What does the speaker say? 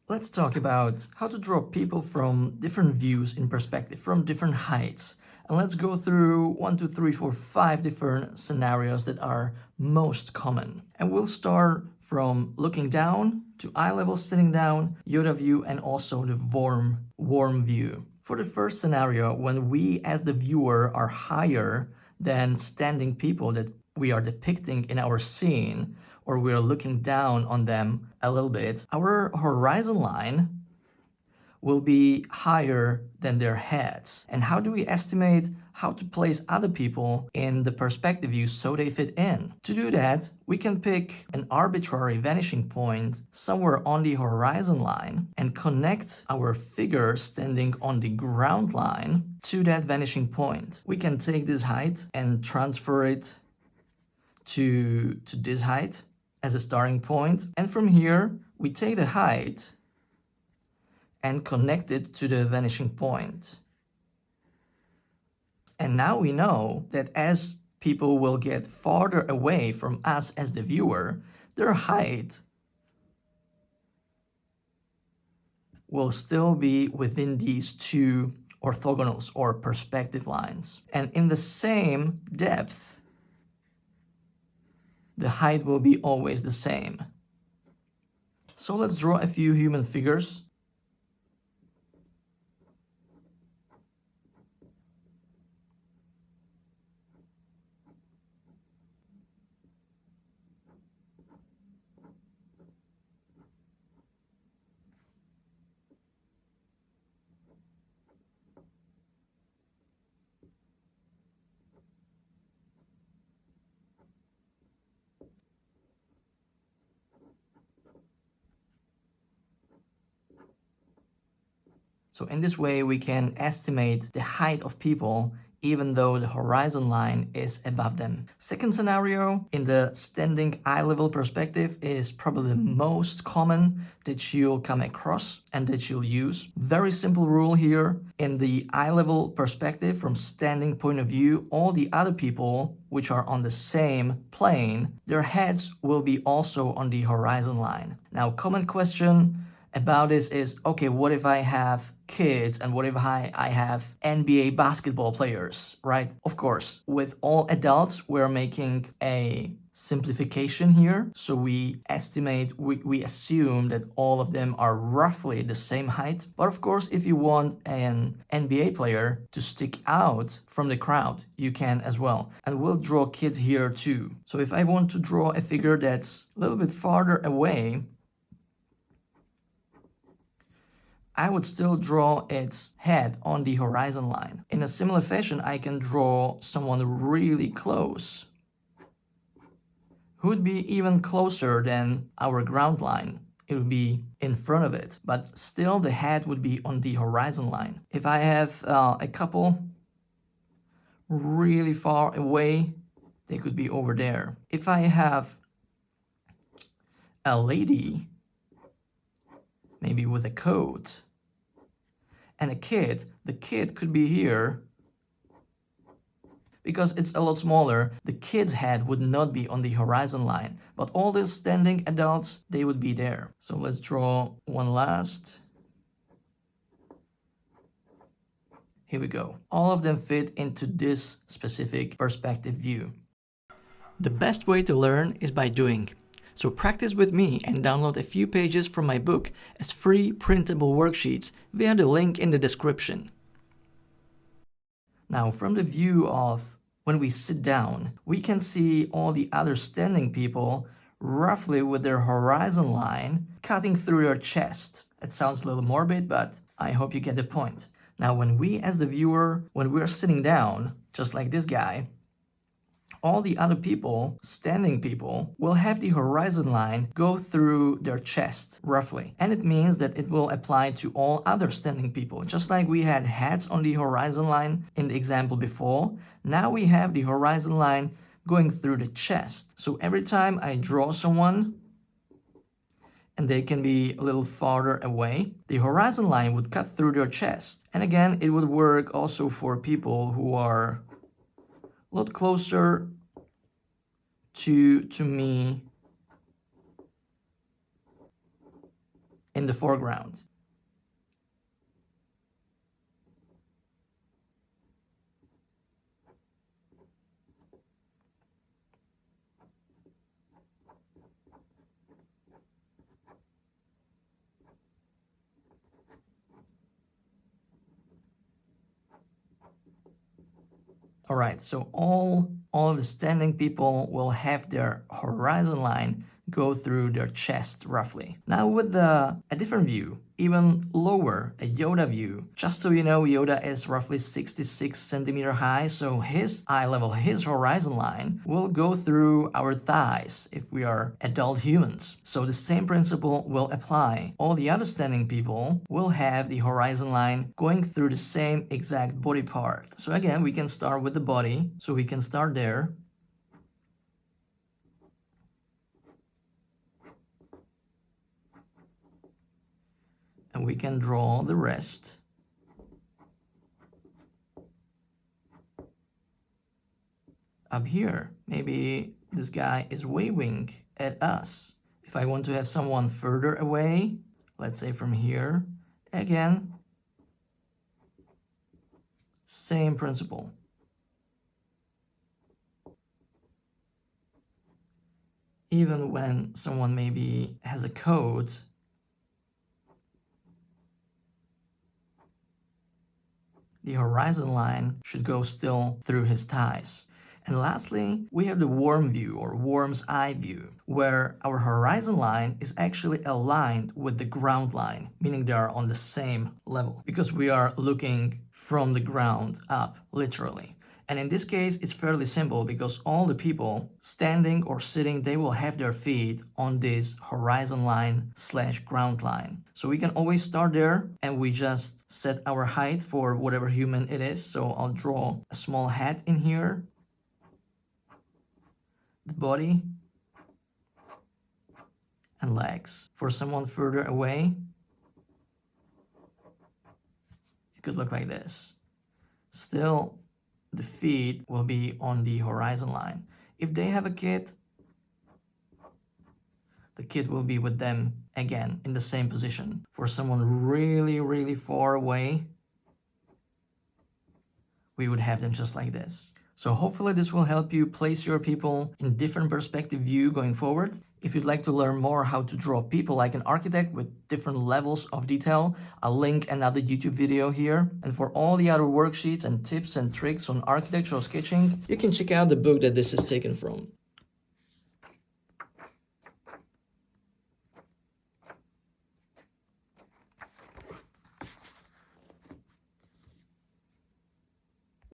Let's talk about how to draw people from different views in perspective, from different heights. And let's go through 1, 2, 3, 4, 5 different scenarios that are most common. And we'll start from looking down to eye level, sitting down, Yoda view, and also the warm view. For the first scenario, when we as the viewer are higher than standing people that we are depicting in our scene, or we're looking down on them a little bit, our horizon line will be higher than their heads. And how do we estimate how to place other people in the perspective view so they fit in? To do that, we can pick an arbitrary vanishing point somewhere on the horizon line and connect our figure standing on the ground line to that vanishing point. We can take this height and transfer it to this height as a starting point. And from here, we take the height and connect it to the vanishing point. And now we know that as people will get farther away from us as the viewer, their height will still be within these two orthogonals or perspective lines. And in the same depth, the height will be always the same. So let's draw a few human figures. So in this way, we can estimate the height of people even though the horizon line is above them. Second scenario, in the standing eye level perspective, is probably the most common that you'll come across and that you'll use. Very simple rule here. In the eye level perspective, from standing point of view, all the other people which are on the same plane, their heads will be also on the horizon line. Now, common question about this is, okay, what if I have kids and what if I have NBA basketball players, right? Of course, with all adults, we're making a simplification here. So we estimate, we assume that all of them are roughly the same height. But of course, if you want an NBA player to stick out from the crowd, you can as well. And we'll draw kids here too. So if I want to draw a figure that's a little bit farther away, I would still draw its head on the horizon line. In a similar fashion, I can draw someone really close, who would be even closer than our ground line. It would be in front of it, but still the head would be on the horizon line. If I have a couple really far away, they could be over there. If I have a lady, maybe with a coat, and a kid, the kid could be here. Because it's a lot smaller, the kid's head would not be on the horizon line, but all the standing adults, they would be there. So let's draw one last. Here we go. All of them fit into this specific perspective view. The best way to learn is by doing. So practice with me and download a few pages from my book as free printable worksheets via the link in the description. Now, from the view of when we sit down, we can see all the other standing people roughly with their horizon line cutting through their chest. It sounds a little morbid, but I hope you get the point. Now, when we as the viewer, when we're sitting down, just like this guy, all the other people, standing people, will have the horizon line go through their chest, roughly. And it means that it will apply to all other standing people. Just like we had heads on the horizon line in the example before, now we have the horizon line going through the chest. So every time I draw someone, and they can be a little farther away, the horizon line would cut through their chest. And again, it would work also for people who are a lot closer to me in the foreground. All right, so all of the standing people will have their horizon line go through their chest roughly. Now with a different view, even lower, a Yoda view. Just so you know, Yoda is roughly 66 centimeter high, so his eye level, his horizon line, will go through our thighs if we are adult humans. So the same principle will apply. All the other standing people will have the horizon line going through the same exact body part. So again, we can start with the body. So we can start there. And we can draw the rest. Up here, maybe this guy is waving at us. If I want to have someone further away, let's say from here, again, same principle. Even when someone maybe has a coat, the horizon line should go still through his thighs. And lastly, we have the worm view or worm's eye view, where our horizon line is actually aligned with the ground line, meaning they are on the same level, because we are looking from the ground up, literally. And in this case, it's fairly simple because all the people standing or sitting, they will have their feet on this horizon line / ground line. So we can always start there and we just set our height for whatever human it is. So I'll draw a small hat in here, the body, and legs. For someone further away, it could look like this. Still, the feet will be on the horizon line. If they have a kid, the kid will be with them again in the same position. For someone really, really far away, we would have them just like this. So hopefully this will help you place your people in different perspective view going forward. If you'd like to learn more how to draw people like an architect with different levels of detail, I'll link another YouTube video here. And for all the other worksheets and tips and tricks on architectural sketching, you can check out the book that this is taken from.